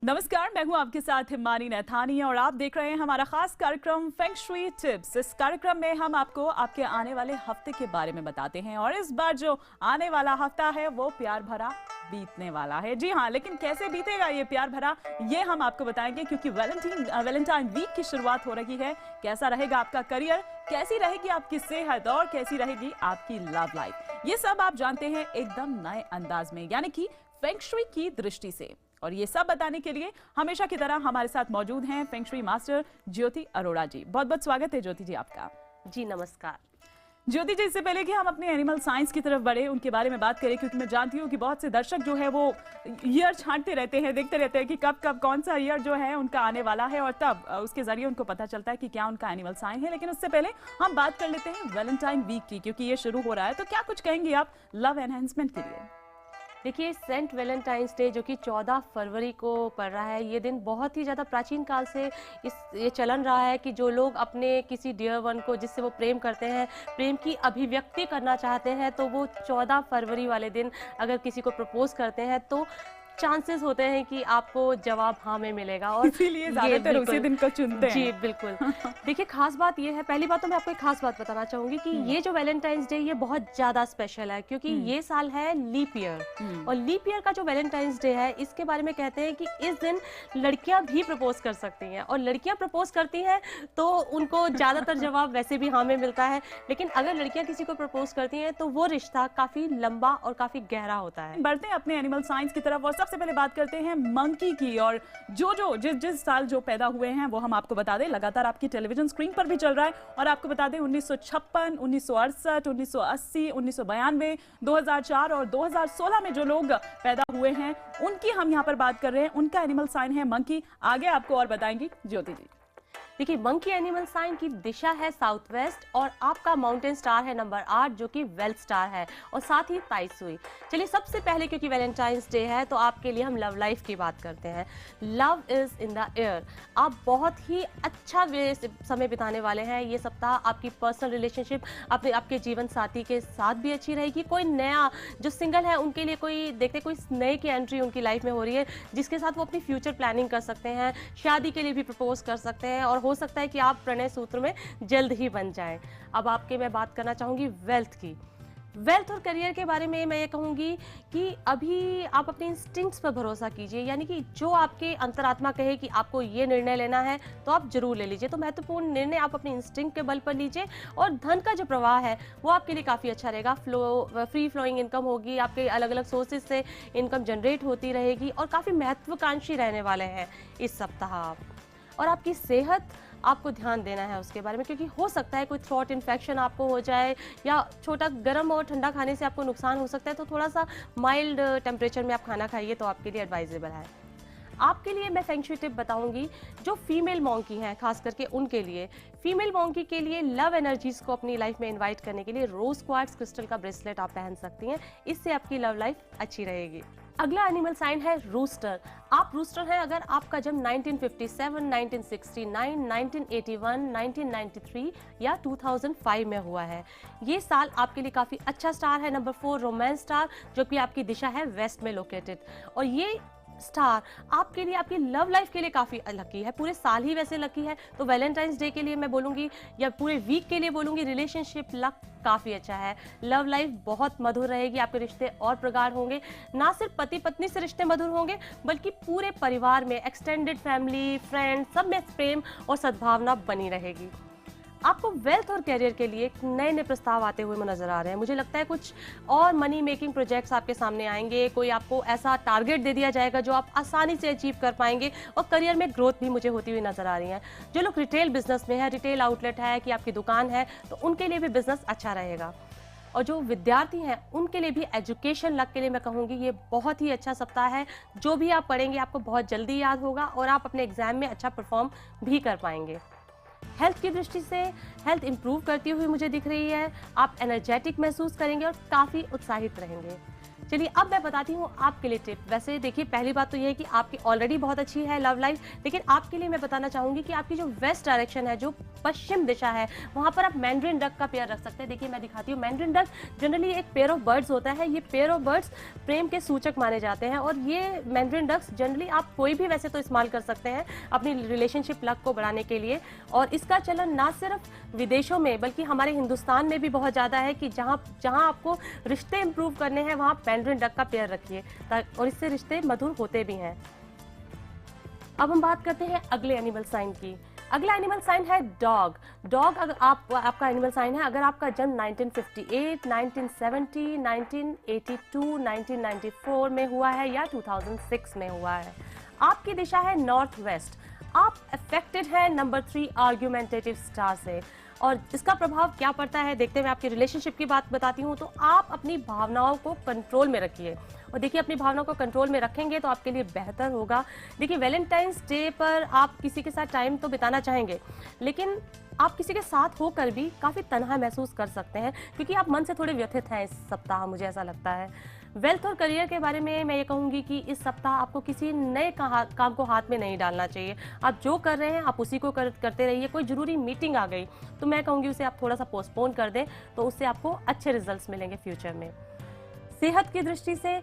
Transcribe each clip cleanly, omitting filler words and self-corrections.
नमस्कार, मैं हूं आपके साथ हिमानी नैथानी और आप देख रहे हैं हमारा खास कार्यक्रम फेंग शुई टिप्स। इस कार्यक्रम में हम आपको आपके आने वाले हफ्ते के बारे में बताते हैं और इस बार जो आने वाला हफ्ता है वो प्यार भरा बीतने वाला है। जी हाँ, लेकिन कैसे बीतेगा ये प्यार भरा, ये हम आपको बताएंगे क्योंकि वैलेंटाइन वीक की शुरुआत हो रही है। कैसा रहेगा आपका करियर, कैसी रहेगी आपकी सेहत और कैसी रहेगी आपकी लव लाइफ, ये सब आप जानते हैं एकदम नए अंदाज में, यानी कि फेंग शुई की दृष्टि से। और ये सब बताने के लिए हमेशा की तरह हमारे साथ मौजूद हैं फेंग शुई मास्टर ज्योति अरोड़ा जी। बहुत बहुत स्वागत है ज्योति जी आपका। जी नमस्कार ज्योति जी, इससे पहले कि हम अपने एनिमल साइंस की तरफ बढ़े, उनके बारे में बात करें, क्योंकि मैं जानती हूँ कि बहुत से दर्शक जो है वो ईयर छांटते रहते हैं, देखते रहते हैं कि कब कब कौन सा ईयर जो है उनका आने वाला है और तब उसके जरिए उनको पता चलता है कि क्या उनका एनिमल साइन है। लेकिन उससे पहले हम बात कर लेते हैं वैलेंटाइन वीक की, क्योंकि ये शुरू हो रहा है। तो क्या कुछ कहेंगे आप लव एनहेंसमेंट के लिए? देखिए, सेंट वैलेंटाइंस डे जो कि 14 फरवरी को पड़ रहा है, ये दिन बहुत ही ज़्यादा प्राचीन काल से ये चलन रहा है कि जो लोग अपने किसी डियर वन को, जिससे वो प्रेम करते हैं, प्रेम की अभिव्यक्ति करना चाहते हैं, तो वो 14 फरवरी वाले दिन अगर किसी को प्रपोज करते हैं तो चांसेस होते हैं कि आपको जवाब हाँ में मिलेगा। और इसीलिए ज्यादातर उसी दिन को चुनते हैं। जी बिल्कुल। देखिए, खास बात ये है, पहली बात तो मैं आपको एक खास बात बताना चाहूंगी कि ये जो वैलेंटाइंस डे ये बहुत ज्यादा स्पेशल है क्योंकि ये साल है लीप ईयर। और लीप ईयर का जो वैलेंटाइंस डे है, इसके बारे में कहते हैं कि इस दिन लड़कियां भी प्रपोज कर सकती हैं और लड़कियां प्रपोज करती हैं तो उनको ज्यादातर जवाब वैसे भी हाँ में मिलता है। लेकिन अगर लड़कियां किसी को प्रपोज करती हैं तो वो रिश्ता काफी लंबा और काफी गहरा होता है। बढ़ते हैं अपने एनिमल साइंस की तरफ और सबसे पहले बात करते हैं मंकी की। और जिस साल जो पैदा हुए हैं वो हम आपको बता दें, लगातार आपकी टेलीविजन स्क्रीन पर भी चल रहा है। और आपको बता दें 1956, 1968, 1980, 1992, 2004 और 2016 में जो लोग पैदा हुए हैं उनकी हम यहाँ पर बात कर रहे हैं। उनका एनिमल साइन है मंकी। आगे आपको और बताएंगी ज्योति जी। देखिए, मंकी एनिमल साइन की दिशा है साउथ वेस्ट और आपका माउंटेन स्टार है नंबर 8 जो कि वेल्थ स्टार है और साथ ही ताइसुई। चलिए, सबसे पहले क्योंकि वैलेंटाइंस डे है तो आपके लिए हम लव लाइफ की बात करते हैं। Love is in the air. आप बहुत ही अच्छा समय बिताने वाले हैं। ये सप्ताह आपकी पर्सनल रिलेशनशिप आपके जीवन साथी के साथ भी अच्छी रहेगी। कोई नया जो सिंगल है उनके लिए कोई नए की एंट्री उनकी लाइफ में हो रही है जिसके साथ वो अपनी फ्यूचर प्लानिंग कर सकते हैं, शादी के लिए भी प्रपोज कर सकते हैं और हो सकता है कि आप प्रणय सूत्र में जल्द ही बन जाएं। अब मैं बात करना चाहूंगी वेल्थ की। वेल्थ और करियर के बारे में मैं ये कहूंगी कि अभी आप अपने इंस्टिंक्ट्स पर भरोसा कीजिए, यानी कि जो आपके अंतरात्मा कहे कि आपको ये निर्णय लेना है तो आप जरूर ले लीजिए। तो महत्वपूर्ण निर्णय आप अपने इंस्टिंक्ट के बल पर लीजिए और धन का जो प्रवाह है वो आपके लिए काफ़ी अच्छा रहेगा। फ्री फ्लोइंग इनकम होगी, आपके अलग अलग सोर्सेज से इनकम जनरेट होती रहेगी और काफ़ी महत्वाकांक्षी रहने वाले हैं इस सप्ताह आप। और आपकी सेहत, आपको ध्यान देना है उसके बारे में, क्योंकि हो सकता है कोई थ्रोट इन्फेक्शन आपको हो जाए या छोटा गर्म और ठंडा खाने से आपको नुकसान हो सकता है। तो थोड़ा सा माइल्ड टेम्परेचर में आप खाना खाइए तो आपके लिए एडवाइजेबल है। आपके लिए मैं फेंग शुई टिप बताऊंगी जो फीमेल मॉन्की हैं, खास करके उनके लिए। फीमेल मॉन्की के लिए लव एनर्जीज को अपनी लाइफ में इनवाइट करने के लिए रोज क्वार्ट्ज क्रिस्टल का ब्रेसलेट आप पहन सकती हैं। इससे आपकी लव लाइफ अच्छी रहेगी। अगला एनिमल साइन है रूस्टर। आप रूस्टर हैं अगर आपका जन्म 1957, 1969, 1981, 1993 या 2005 में हुआ है। ये साल आपके लिए काफ़ी अच्छा स्टार है नंबर 4 रोमांस स्टार, जो कि आपकी दिशा है वेस्ट में लोकेटेड। और ये स्टार आपके लिए, आपकी लव लाइफ के लिए काफ़ी लकी है। पूरे साल ही वैसे लकी है, तो वैलेंटाइंस डे के लिए मैं बोलूँगी या पूरे वीक के लिए बोलूँगी, रिलेशनशिप लक काफ़ी अच्छा है। लव लाइफ बहुत मधुर रहेगी, आपके रिश्ते और प्रगाढ़ होंगे। ना सिर्फ पति पत्नी से रिश्ते मधुर होंगे बल्कि पूरे परिवार में, एक्सटेंडेड फैमिली, फ्रेंड, सब में प्रेम और सद्भावना बनी रहेगी। आपको वेल्थ और कैरियर के लिए नए नए प्रस्ताव आते हुए नजर आ रहे हैं। मुझे लगता है कुछ और मनी मेकिंग प्रोजेक्ट्स आपके सामने आएंगे। कोई आपको ऐसा टारगेट दे दिया जाएगा जो आप आसानी से अचीव कर पाएंगे और करियर में ग्रोथ भी मुझे होती हुई नजर आ रही है। जो लोग रिटेल बिजनेस में है, रिटेल आउटलेट है कि आपकी दुकान है, तो उनके लिए भी बिजनेस अच्छा रहेगा। और जो विद्यार्थी हैं उनके लिए भी एजुकेशन लक के लिए मैं कहूँगी ये बहुत ही अच्छा सप्ताह है। जो भी आप पढ़ेंगे आपको बहुत जल्दी याद होगा और आप अपने एग्जाम में अच्छा परफॉर्म भी कर पाएंगे। हेल्थ की दृष्टि से हेल्थ इंप्रूव करती हुई मुझे दिख रही है। आप एनर्जेटिक महसूस करेंगे और काफ़ी उत्साहित रहेंगे। चलिए, अब मैं बताती हूँ आपके लिए टिप। वैसे देखिए, पहली बात तो ये है कि आपकी ऑलरेडी बहुत अच्छी है लव लाइफ, लेकिन आपके लिए मैं बताना चाहूँगी कि आपकी जो वेस्ट डायरेक्शन है, जो पश्चिम दिशा है वहां पर आप मैंड्रिन डक का पेयर रख सकते हैं। देखिए मैं दिखाती हूँ, मैंड्रिन डक जनरली एक पेयर ऑफ बर्ड्स होता है। ये पेयर ऑफ बर्ड्स प्रेम के सूचक माने जाते हैं और ये मैंड्रिन डक्स जनरली आप कोई भी वैसे तो इस्तेमाल कर सकते हैं अपनी रिलेशनशिप लक को बढ़ाने के लिए। और इसका चलन ना सिर्फ विदेशों में बल्कि हमारे हिंदुस्तान में भी बहुत ज़्यादा है कि जहाँ आपको रिश्ते इंप्रूव करने हैं वहाँ मैंड्रिन डक का पेयर रखिए और इससे रिश्ते मधुर होते भी हैं। अब हम बात करते हैं अगले एनिमल साइन की। अगला एनिमल साइन है डॉग। डॉग अगर आपका एनिमल साइन है, अगर आपका जन्म 1958, 1970, 1982, 1994 में हुआ है या 2006 में हुआ है, आपकी दिशा है नॉर्थ वेस्ट। आप अफेक्टेड हैं नंबर 3 आर्ग्यूमेंटेटिव स्टार से और इसका प्रभाव क्या पड़ता है देखते हुए आपकी रिलेशनशिप की बात बताती हूँ। तो आप अपनी भावनाओं को कंट्रोल में रखिए और देखिए अपनी भावनाओं को कंट्रोल में रखेंगे तो आपके लिए बेहतर होगा। देखिए वैलेंटाइंस डे पर आप किसी के साथ टाइम तो बिताना चाहेंगे लेकिन आप किसी के साथ होकर भी काफ़ी तन्हा महसूस कर सकते हैं क्योंकि आप मन से थोड़े व्यथित हैं इस सप्ताह, मुझे ऐसा लगता है। वेल्थ और करियर के बारे में मैं ये कहूँगी कि इस सप्ताह आपको किसी नए काम को हाथ में नहीं डालना चाहिए। आप जो कर रहे हैं आप उसी को करते रहिए। कोई ज़रूरी मीटिंग आ गई तो मैं कहूँगी उसे आप थोड़ा सा पोस्टपोन कर दें तो उससे आपको अच्छे रिजल्ट्स मिलेंगे फ्यूचर में। सेहत की दृष्टि से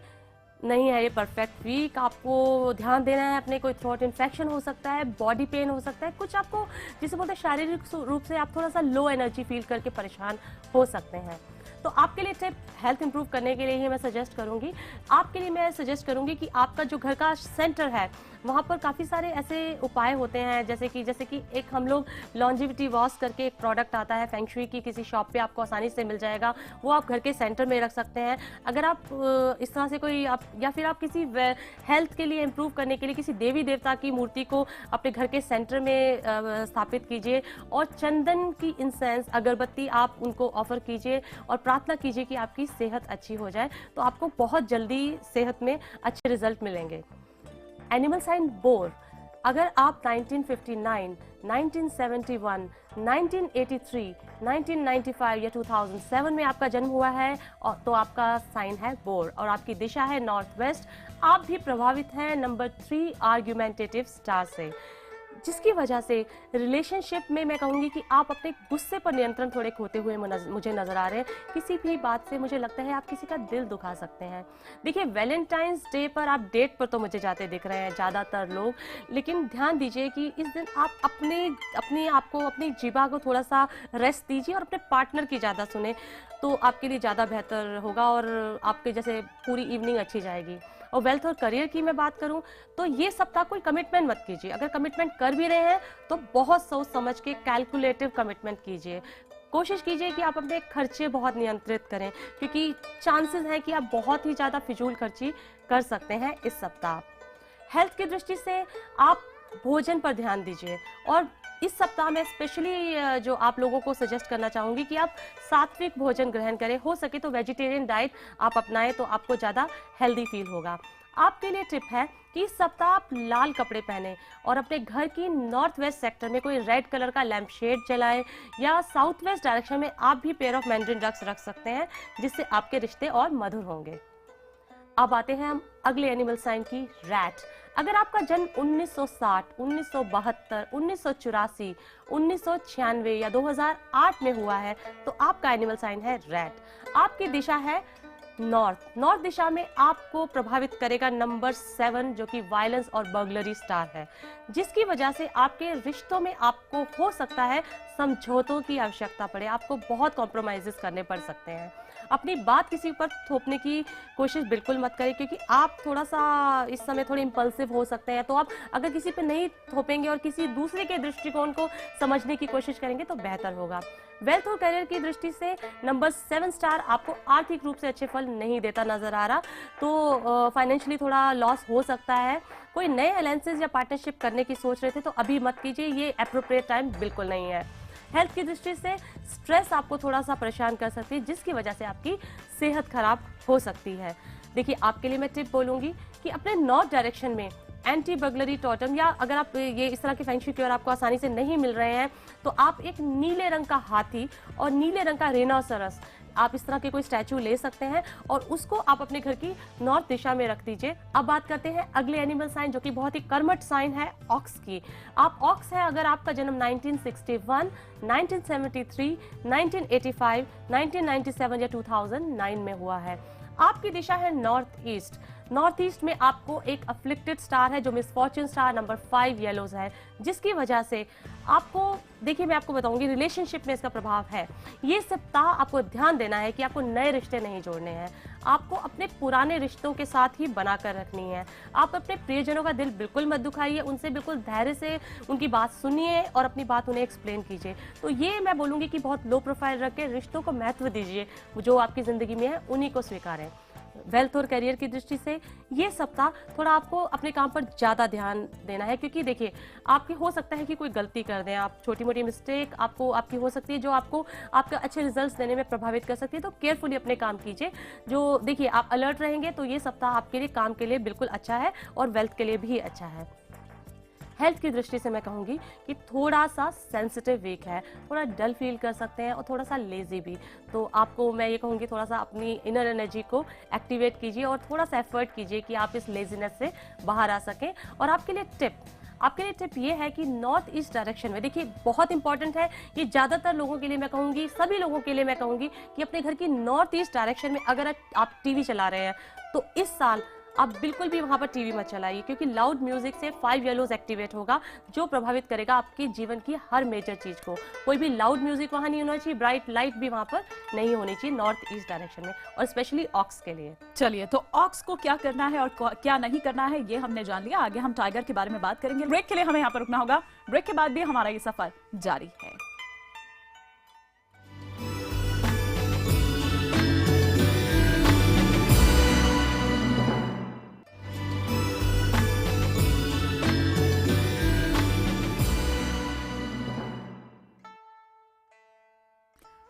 नहीं है ये परफेक्ट वीक। आपको ध्यान देना है अपने, कोई थ्रोट इन्फेक्शन हो सकता है, बॉडी पेन हो सकता है, कुछ आपको जिसे बोलते हैं शारीरिक रूप से आप थोड़ा सा लो एनर्जी फील करके परेशान हो सकते हैं। तो आपके लिए टिप हेल्थ इंप्रूव करने के लिए ही मैं सजेस्ट करूंगी। आपके लिए मैं सजेस्ट करूंगी कि आपका जो घर का सेंटर है वहाँ पर काफ़ी सारे ऐसे उपाय होते हैं जैसे कि एक हम लोग लॉन्जिविटी वॉश करके एक प्रोडक्ट आता है फेंग शुई की, किसी शॉप पे आपको आसानी से मिल जाएगा, वो आप घर के सेंटर में रख सकते हैं। अगर आप इस तरह से कोई या फिर आप किसी हेल्थ के लिए इम्प्रूव करने के लिए किसी देवी देवता की मूर्ति को अपने घर के सेंटर में स्थापित कीजिए और चंदन की इंसेंस अगरबत्ती आप उनको ऑफर कीजिए और प्रार्थना कीजिए कि आपकी सेहत अच्छी हो जाए, तो आपको बहुत जल्दी सेहत में अच्छे रिजल्ट मिलेंगे। Animal sign bore. अगर आप 1959, 1971, 1983, 1995 या 2007 में आपका जन्म हुआ है और तो आपका साइन है बोर और आपकी दिशा है नॉर्थ वेस्ट। आप भी प्रभावित हैं नंबर 3 आर्ग्यूमेंटेटिव स्टार से, जिसकी वजह से रिलेशनशिप में मैं कहूँगी कि आप अपने गुस्से पर नियंत्रण थोड़े खोते हुए मुझे नजर आ रहे हैं। किसी भी बात से मुझे लगता है आप किसी का दिल दुखा सकते हैं। देखिए वैलेंटाइंस डे पर आप डेट पर तो मुझे जाते दिख रहे हैं ज़्यादातर लोग, लेकिन ध्यान दीजिए कि इस दिन आप अपनी जीवा को थोड़ा सा रेस्ट दीजिए और अपने पार्टनर की ज़्यादा सुने तो आपके लिए ज़्यादा बेहतर होगा और आपके जैसे पूरी इवनिंग अच्छी जाएगी। और वेल्थ और करियर की मैं बात करूं तो ये सप्ताह कोई कमिटमेंट मत कीजिए। अगर कमिटमेंट कर भी रहे हैं तो बहुत सोच समझ के कैलकुलेटिव कमिटमेंट कीजिए। कोशिश कीजिए कि आप अपने खर्चे बहुत नियंत्रित करें क्योंकि चांसेस हैं कि आप बहुत ही ज़्यादा फिजूल खर्ची कर सकते हैं इस सप्ताह। हेल्थ की दृष्टि से आप भोजन पर ध्यान दीजिए और इस सप्ताह में स्पेशली जो आप लोगों को सजेस्ट करना चाहूँगी कि आप सात्विक भोजन ग्रहण करें। हो सके तो वेजिटेरियन डाइट आप अपनाएं तो आपको ज़्यादा हेल्दी फील होगा। आपके लिए टिप है कि इस सप्ताह आप लाल कपड़े पहने और अपने घर की नॉर्थ वेस्ट सेक्टर में कोई रेड कलर का लैंप शेड जलाएं या साउथ वेस्ट डायरेक्शन में आप भी पेयर ऑफ मैंड्रिन डक्स रख सकते हैं जिससे आपके रिश्ते और मधुर होंगे। अब आते हैं हम अगले एनिमल साइन की, रैट। अगर आपका जन्म 1960, 1972, 1984, 1996 या 2008 में हुआ है तो आपका एनिमल साइन है रैट। आपकी दिशा है नॉर्थ दिशा में आपको प्रभावित करेगा नंबर 7 जो कि वायलेंस और बर्गलरी स्टार है, जिसकी वजह से आपके रिश्तों में आपको हो सकता है समझौतों की आवश्यकता पड़े, आपको बहुत कॉम्प्रोमाइजेस करने पड़ सकते हैं। अपनी बात किसी पर थोपने की कोशिश बिल्कुल मत करें क्योंकि आप थोड़ा सा इस समय थोड़े इम्पल्सिव हो सकते हैं। तो आप अगर किसी पे नहीं थोपेंगे और किसी दूसरे के दृष्टिकोण को समझने की कोशिश करेंगे तो बेहतर होगा। वेल्थ और करियर की दृष्टि से नंबर 7 स्टार आपको आर्थिक रूप से अच्छे फल नहीं देता नजर आ रहा, तो फाइनेंशियली थोड़ा लॉस हो सकता है। कोई नए अलायंसेस या पार्टनरशिप करने की सोच रहे थे तो अभी मत कीजिए, ये एप्रोप्रिएट टाइम बिल्कुल नहीं है। हेल्थ की दृष्टि से स्ट्रेस आपको थोड़ा सा परेशान कर सकती है जिसकी वजह से आपकी सेहत खराब हो सकती है। देखिए आपके लिए मैं टिप बोलूँगी कि अपने नॉर्थ डायरेक्शन में एंटी बर्गलरी टोटम या अगर आप ये इस तरह के फेंग शुई क्योर आपको आसानी से नहीं मिल रहे हैं तो आप एक नीले रंग का हाथी और नीले रंग का रेनासोरस आप इस तरह के कोई स्टैचू ले सकते हैं और उसको आप अपने घर की नॉर्थ दिशा में रख दीजिए। अब बात करते हैं अगले एनिमल साइन जो कि बहुत ही कर्मठ साइन है, ऑक्स की। आप ऑक्स है, अगर आपका जन्म 1961, 1973, 1985, 1997 या 2009 में हुआ है, आपकी दिशा है नॉर्थ ईस्ट। नॉर्थ ईस्ट में आपको एक अफ्लिक्टेड स्टार है जो मिसफॉर्च्यून स्टार नंबर 5 येलोज है, जिसकी वजह से आपको, देखिए मैं आपको बताऊंगी, रिलेशनशिप में इसका प्रभाव है। ये सप्ताह आपको ध्यान देना है कि आपको नए रिश्ते नहीं जोड़ने हैं, आपको अपने पुराने रिश्तों के साथ ही बनाकर रखनी है। आप अपने प्रियजनों का दिल बिल्कुल मत दुखाइए, उनसे बिल्कुल धैर्य से उनकी बात सुनिए और अपनी बात उन्हें एक्सप्लेन कीजिए। तो ये मैं बोलूँगी कि बहुत लो प्रोफाइल रख के रिश्तों को महत्व दीजिए, जो आपकी ज़िंदगी में है उन्हीं को स्वीकारें। वेल्थ और करियर की दृष्टि से ये सप्ताह थोड़ा आपको अपने काम पर ज़्यादा ध्यान देना है, क्योंकि देखिए आपकी हो सकता है कि कोई गलती कर दें आप, छोटी मोटी मिस्टेक आपकी हो सकती है जो आपको आपके अच्छे रिजल्ट्स देने में प्रभावित कर सकती है। तो केयरफुली अपने काम कीजिए। जो देखिए आप अलर्ट रहेंगे तो ये सप्ताह आपके लिए, काम के लिए बिल्कुल अच्छा है और वेल्थ के लिए भी अच्छा है। हेल्थ की दृष्टि से मैं कहूँगी कि थोड़ा सा सेंसिटिव वीक है, थोड़ा डल फील कर सकते हैं और थोड़ा सा लेजी भी। तो आपको मैं ये कहूँगी थोड़ा सा अपनी इनर एनर्जी को एक्टिवेट कीजिए और थोड़ा सा एफर्ट कीजिए कि आप इस लेजीनेस से बाहर आ सकें। और आपके लिए टिप ये है कि नॉर्थ ईस्ट डायरेक्शन में, देखिए बहुत इंपॉर्टेंट है ये, ज़्यादातर लोगों के लिए मैं कहूँगी, सभी लोगों के लिए मैं कहूँगी कि अपने घर की नॉर्थ ईस्ट डायरेक्शन में अगर आप टीवी चला रहे हैं तो इस साल आप बिल्कुल भी वहां पर टीवी मत चलाइए, क्योंकि लाउड म्यूजिक से 5 येलोज एक्टिवेट होगा जो प्रभावित करेगा आपके जीवन की हर मेजर चीज को। कोई भी लाउड म्यूजिक वहां नहीं होना चाहिए, ब्राइट लाइट भी वहां पर नहीं होनी चाहिए नॉर्थ ईस्ट डायरेक्शन में, और स्पेशली ऑक्स के लिए। चलिए, तो ऑक्स को क्या करना है और क्या नहीं करना है ये हमने जान लिया। आगे हम टाइगर के बारे में बात करेंगे। ब्रेक के लिए हमें यहाँ पर रुकना होगा। ब्रेक के बाद भी हमारा ये सफर जारी है।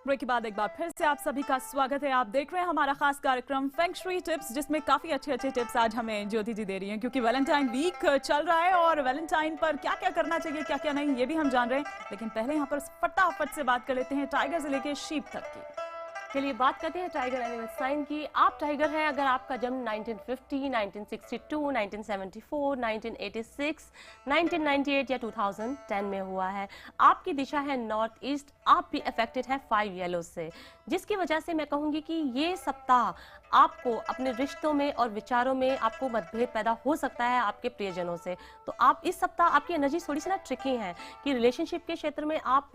ब्रेक के बाद एक बार फिर से आप सभी का स्वागत है। आप देख रहे हैं हमारा खास कार्यक्रम फेंग शुई टिप्स, जिसमें काफी अच्छे टिप्स आज हमें ज्योति जी दे रही हैं, क्योंकि वैलेंटाइन वीक चल रहा है और वैलेंटाइन पर क्या क्या करना चाहिए, क्या क्या नहीं, ये भी हम जान रहे हैं। लेकिन पहले यहाँ पर फटाफट से बात कर लेते हैं टाइगर से लेके शीप तक की। चलिए बात करते हैं टाइगर एनिमल साइन की। आप टाइगर हैं, अगर आपका जन्म 1950, 1962, 1974, 1986, 1998 या 2010 में हुआ है, आपकी दिशा है नॉर्थ ईस्ट। आप भी अफेक्टेड है 5 येलो से, जिसकी वजह से मैं कहूँगी कि ये सप्ताह आपको अपने रिश्तों में और विचारों में आपको मतभेद पैदा हो सकता है आपके प्रियजनों से। तो आप इस सप्ताह, आपकी एनर्जी थोड़ी सी ना ट्रिकी है कि रिलेशनशिप के क्षेत्र में आप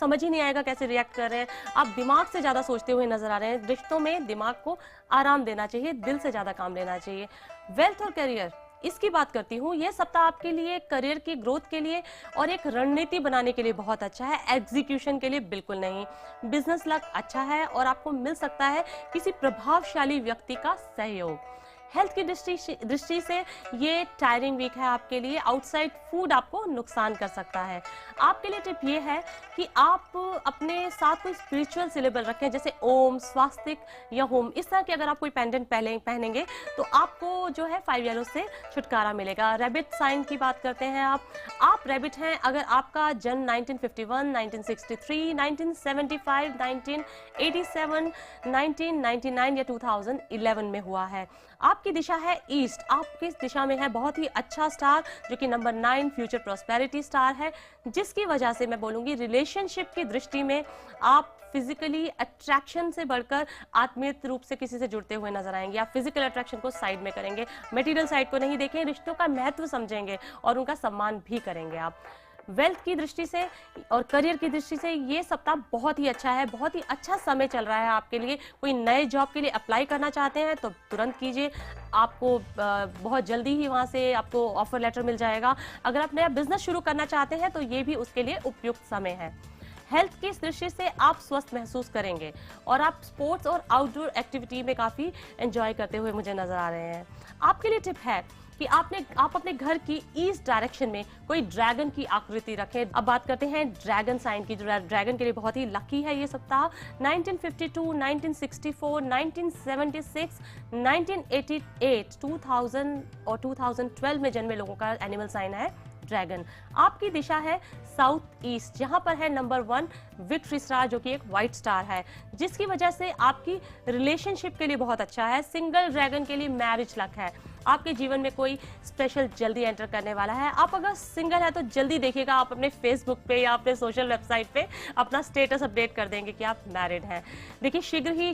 समझ ही नहीं आएगा कैसे रिएक्ट कर रहे हैं, आप दिमाग से ज़्यादा सोचते हुए नजर आ रहे हैं। रिश्तों में दिमाग को आराम देना चाहिए, दिल से ज़्यादा काम लेना चाहिए। वेल्थ और करियर, इसकी बात करती हूँ। यह सप्ताह आपके लिए करियर की ग्रोथ के लिए और एक रणनीति बनाने के लिए बहुत अच्छा है, एग्जीक्यूशन के लिए बिल्कुल नहीं। बिजनेस लक अच्छा है और आपको मिल सकता है किसी प्रभावशाली व्यक्ति का सहयोग। हेल्थ की दृष्टि से ये टायरिंग वीक है आपके लिए। आउटसाइड फूड आपको नुकसान कर सकता है। आपके लिए टिप ये है कि आप अपने साथ कोई स्पिरिचुअल सिलेबल रखें, जैसे ओम, स्वास्तिक या होम। इस तरह के अगर आप कोई पेंडेंट पहनेंगे तो आपको जो है 5 येलो से छुटकारा मिलेगा। रैबिट साइन की बात करते हैं आप रैबिट हैं, अगर आपका जन्म 1951, 1963, 1975, 1987, 1999 या 2011 में हुआ है, आपकी दिशा है ईस्ट। आपकी इस दिशा में है बहुत ही अच्छा स्टार जो कि नंबर 9 फ्यूचर प्रॉस्पेरिटी स्टार है, जिसकी वजह से मैं बोलूंगी रिलेशनशिप की दृष्टि में आप फिजिकली अट्रैक्शन से बढ़कर आत्मीय रूप से किसी से जुड़ते हुए नजर आएंगे। आप फिजिकल अट्रैक्शन को साइड में करेंगे, मटेरियल साइड को नहीं देखें, रिश्तों का महत्व समझेंगे और उनका सम्मान भी करेंगे आप। वेल्थ की दृष्टि से और करियर की दृष्टि से ये सप्ताह बहुत ही अच्छा है, बहुत ही अच्छा समय चल रहा है आपके लिए। कोई नए जॉब के लिए अप्लाई करना चाहते हैं तो तुरंत कीजिए, आपको बहुत जल्दी ही वहाँ से आपको ऑफर लेटर मिल जाएगा। अगर आप नया बिजनेस शुरू करना चाहते हैं तो ये भी उसके लिए उपयुक्त समय है। हेल्थ की दृष्टि से आप स्वस्थ महसूस करेंगे और आप स्पोर्ट्स और आउटडोर एक्टिविटी में काफ़ी एंजॉय करते हुए मुझे नजर आ रहे हैं। आपके लिए टिप है कि आप अपने घर की ईस्ट डायरेक्शन में कोई ड्रैगन की आकृति रखें। अब बात करते हैं ड्रैगन साइन की, जो ड्रैगन के लिए बहुत ही लकी है ये सप्ताह। 1952, 1964, 1976, 1988, 2000 और 2012 में जन्मे लोगों का एनिमल साइन है ड्रैगन। आपकी दिशा है साउथ ईस्ट, जहां पर है नंबर 1 विक्ट्री स्टार जो कि एक व्हाइट स्टार है, जिसकी वजह से आपकी रिलेशनशिप के लिए बहुत अच्छा है। सिंगल ड्रैगन के लिए मैरिज लक है। आपके जीवन में कोई स्पेशल जल्दी एंटर करने वाला है। आप अगर सिंगल है तो जल्दी देखिएगा, आप अपने फेसबुक पे या अपने सोशल वेबसाइट पे अपना स्टेटस अपडेट कर देंगे कि आप मैरिड हैं। देखिए शीघ्र ही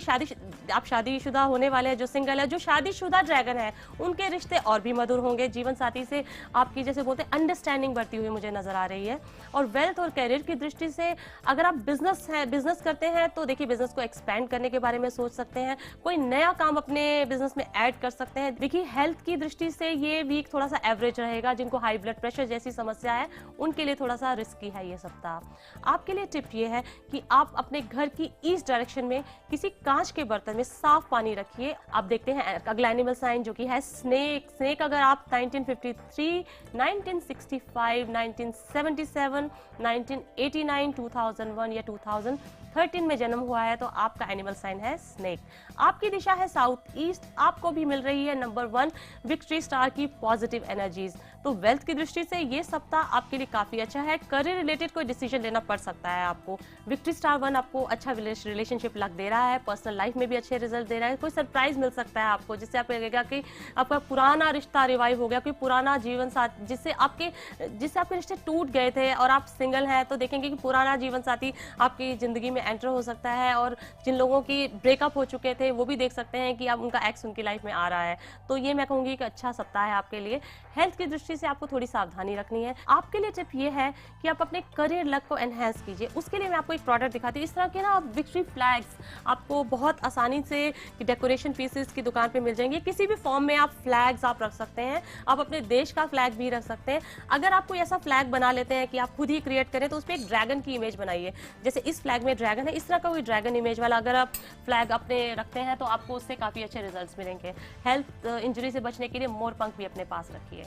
आप शादीशुदा होने वाले हैं। जो सिंगल है, जो शादीशुदा ड्रैगन है, उनके रिश्ते और भी मधुर होंगे। जीवन साथी से आपकी जैसे बोलते हैं अंडरस्टैंडिंग बढ़ती हुई मुझे नजर आ रही है। और वेल्थ और करियर की दृष्टि से अगर आप बिजनेस करते हैं तो देखिए बिजनेस को एक्सपैंड करने के बारे में सोच सकते हैं। कोई नया काम अपने बिजनेस में ऐड कर सकते हैं। देखिए हेल्थ की दृष्टि से ये वीक थोड़ा सा एवरेज रहेगा। जिनको हाई ब्लड प्रेशर जैसी समस्या है उनके लिए थोड़ा सा रिस्की है ये सप्ताह। आपके लिए टिप ये है कि आप अपने घर की ईस्ट डायरेक्शन में किसी कांच के बर्तन में साफ पानी रखिए। आप देखते हैं अगला एनिमल साइन जो कि है स्नेक। स्नेक अगर आप 1953, 1965, 1977, 1989, 2001 या 2013 में जन्म हुआ है तो आपका एनिमल साइन है स्नेक। आपकी दिशा है साउथ ईस्ट। आपको भी मिल रही है नंबर 1 विक्ट्री स्टार की पॉजिटिव एनर्जीज। तो वेल्थ की दृष्टि से ये सप्ताह आपके लिए काफी अच्छा है। करियर रिलेटेड कोई डिसीजन लेना पड़ सकता है आपको। विक्ट्री स्टार 1 आपको अच्छा रिलेशनशिप लग दे रहा है। पर्सनल लाइफ में भी अच्छे रिजल्ट दे रहा है। कोई सरप्राइज मिल सकता है आपको, जिससे आपको लगेगा कि आपका पुराना रिश्ता रिवाइव हो गया। कोई पुराना जीवन साथी जिससे आपके रिश्ते टूट गए थे और आप सिंगल हैं तो देखेंगे कि पुराना जीवन साथी आपकी जिंदगी में एंटर हो सकता है। और जिन लोगों की ब्रेकअप हो चुके थे वो भी देख सकते हैं कि अब उनका एक्स उनकी लाइफ में आ रहा है। तो ये मैं कहूंगी कि अच्छा सप्ताह है आपके लिए। हेल्थ की दृष्टि से आपको थोड़ी सावधानी रखनी है। आपके लिए टिप ये है कि आप अपने करियर लक को एनहेंस कीजिए। उसके लिए मैं आपको एक प्रोडक्ट दिखाती हूँ। इस तरह के ना विक्ट्री फ्लैग्स आपको बहुत आसानी से डेकोरेशन पीसेस की दुकान पे मिल जाएंगे। किसी भी फॉर्म में आप फ्लैग्स आप रख सकते हैं। आप अपने देश का फ्लैग भी रख सकते हैं। अगर आप कोई ऐसा फ्लैग बना लेते हैं कि आप खुद ही क्रिएट करें तो उस पर एक ड्रैगन की इमेज बनाइए। जैसे इस फ्लैग में ड्रैगन है, इस तरह का कोई ड्रैगन इमेज वाला अगर आप फ्लैग अपने रखते हैं तो आपको उससे काफी अच्छे रिजल्ट्स मिलेंगे। हेल्थ इंजरी से बचने के लिए मोर पंख भी अपने पास रखिए।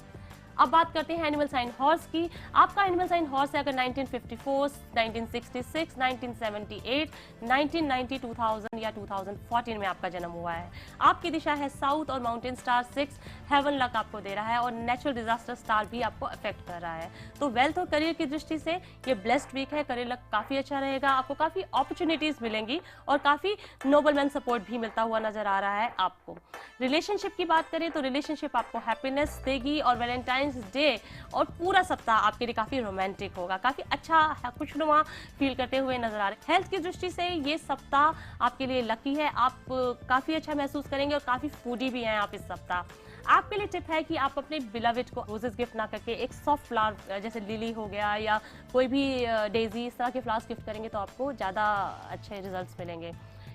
अब बात करते हैं एनिमल साइन हॉर्स की। आपका एनिमल साइन हॉर्स है। अगर 1954, 1966, 1978, 1990, 2000 या 2014 में आपका जन्म हुआ है। आपकी दिशा है साउथ और माउंटेन स्टार 6 हेवन लक आपको दे रहा है और नेचुरल डिजास्टर स्टार भी आपको अफेक्ट कर रहा है। तो वेल्थ और करियर की दृष्टि से ये ब्लेस्ड वीक है। करियर लक काफी अच्छा रहेगा। आपको काफी अपॉर्चुनिटीज मिलेंगी और काफी नोबलमैन सपोर्ट भी मिलता हुआ नजर आ रहा है आपको। रिलेशनशिप की बात करें तो रिलेशनशिप आपको हैप्पीनेस देगी और वैलेंटाइन डे और पूरा सप्ताह आपके लिए काफी रोमांटिक होगा। काफी अच्छा खुशनुमा फील करते हुए नजर आ रहे हैं। हेल्थ की दृष्टि से ये सप्ताह आपके लिए लकी है। आप काफी अच्छा महसूस करेंगे और काफी फूडी भी हैं आप इस सप्ताह। आपके लिए टिप है कि आप अपने बिलविड को रोजेस गिफ्ट ना करके एक सॉफ्ट फ्लावर जैसे लिली हो गया या कोई भी डेजी, इस तरह के फ्लावर्स गिफ्ट करेंगे तो आपको ज्यादा अच्छे रिजल्ट्स मिलेंगे।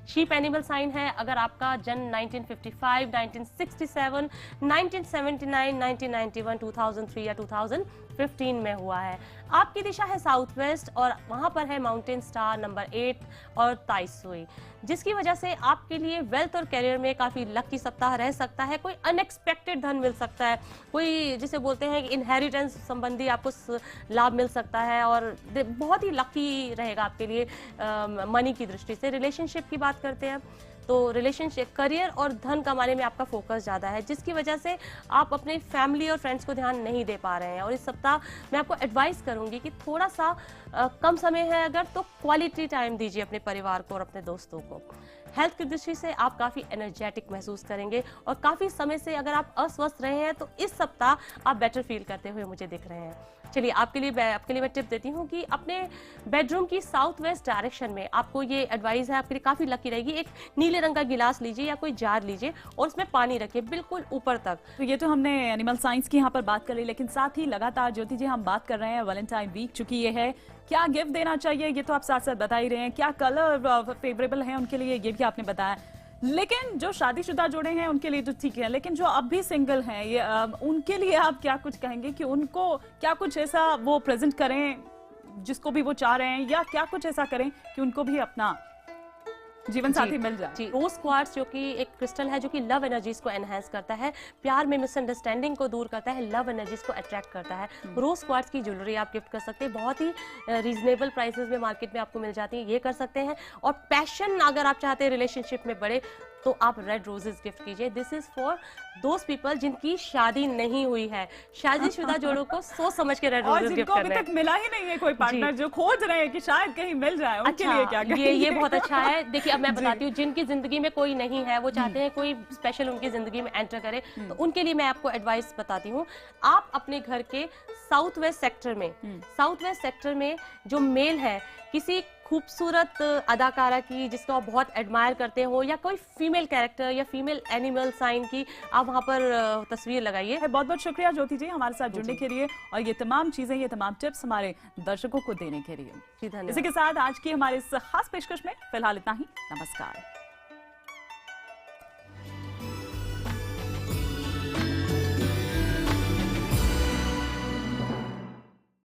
शीप एनिमल साइन है। अगर आपका जन्म 1955, 1967, 1979, 1991, 2003 या 2015 में हुआ है। आपकी दिशा है साउथ वेस्ट और वहां पर है माउंटेन स्टार नंबर 8 और ताइसुई, जिसकी वजह से आपके लिए वेल्थ और करियर में काफी लकी सप्ताह रह सकता है। कोई अनएक्सपेक्टेड धन मिल सकता है। कोई जिसे बोलते हैं कि इनहेरिटेंस संबंधी आपको लाभ मिल सकता है और बहुत ही लकी रहेगा आपके लिए मनी की दृष्टि से। रिलेशनशिप की बात करते हैं तो रिलेशनशिप, करियर और धन कमाने में आपका फोकस ज़्यादा है, जिसकी वजह से आप अपने फैमिली और फ्रेंड्स को ध्यान नहीं दे पा रहे हैं। और इस सप्ताह मैं आपको एडवाइस करूंगी कि थोड़ा सा कम समय है अगर तो क्वालिटी टाइम दीजिए अपने परिवार को और अपने दोस्तों को। हेल्थ की दृष्टि से आप काफ़ी एनर्जेटिक महसूस करेंगे और काफ़ी समय से अगर आप अस्वस्थ रहे हैं तो इस सप्ताह आप बेटर फील करते हुए मुझे दिख रहे हैं। चलिए आपके लिए मैं टिप देती हूँ कि अपने बेडरूम की साउथ वेस्ट डायरेक्शन में आपको ये एडवाइस है, आपके लिए काफ़ी लकी रहेगी। एक नीले रंग का गिलास लीजिए या कोई जार लीजिए और उसमें पानी रखिए बिल्कुल ऊपर तक। तो ये तो हमने एनिमल साइंस की यहाँ पर बात कर ली, लेकिन साथ ही लगातार ज्योति जी हम बात कर रहे हैं वैलेंटाइन वीक चूंकि ये है, क्या गिफ्ट देना चाहिए ये तो आप साथ साथ बता ही रहे हैं, क्या कलर फेवरेबल है उनके लिए ये भी आपने बताया। लेकिन जो शादीशुदा जोड़े हैं उनके लिए तो ठीक है, लेकिन जो अब भी सिंगल हैं ये उनके लिए आप क्या कुछ कहेंगे कि उनको क्या कुछ ऐसा वो प्रेजेंट करें जिसको भी वो चाह रहे हैं, या क्या कुछ ऐसा करें कि उनको भी अपना जीवन साथी मिल जाए? जी, रोज क्वार्ट्ज जो कि एक क्रिस्टल है जो कि लव एनर्जीज को एनहांस करता है, प्यार में मिसअंडरस्टैंडिंग को दूर करता है, लव एनर्जीज को अट्रैक्ट करता है। रोज क्वार्ट्ज की ज्वेलरी आप गिफ्ट कर सकते हैं, बहुत ही रीजनेबल प्राइसेस में मार्केट में आपको मिल जाती है, ये कर सकते हैं। और पैशन अगर आप चाहते हैं रिलेशनशिप में बढ़े तो आप रेड रोजेस गिफ्ट कीजिए। This is for those people जिनकी शादी नहीं हुई है। शादीशुदा जोड़ों को सोच समझ के रेड और रोजेस गिफ्ट जिनको अभी करना है। तक मिला ही नहीं है कोई पार्टनर, जो खोज रहे हैं कि शायद कहीं मिल जाए, उनके लिए क्या कहेंगे? ये बहुत अच्छा है। देखिए अब मैं बताती हूँ, जिनकी जिंदगी में कोई नहीं है, वो चाहते हैं कोई स्पेशल उनकी जिंदगी में एंटर करे, तो उनके लिए मैं आपको एडवाइस बताती हूँ। आप अपने घर के साउथ वेस्ट सेक्टर में जो मेल है, किसी खूबसूरत अदाकारा की जिसको आप बहुत एडमायर करते हो, या कोई फीमेल कैरेक्टर या फीमेल एनिमल साइन की आप वहाँ पर तस्वीर लगाइए। बहुत बहुत शुक्रिया ज्योति जी हमारे साथ जुड़ने के लिए और ये तमाम चीजें, ये तमाम टिप्स हमारे दर्शकों को देने के लिए। जी धन्यवाद। इसी के साथ आज की हमारे इस खास पेशकश में फिलहाल इतना ही। नमस्कार।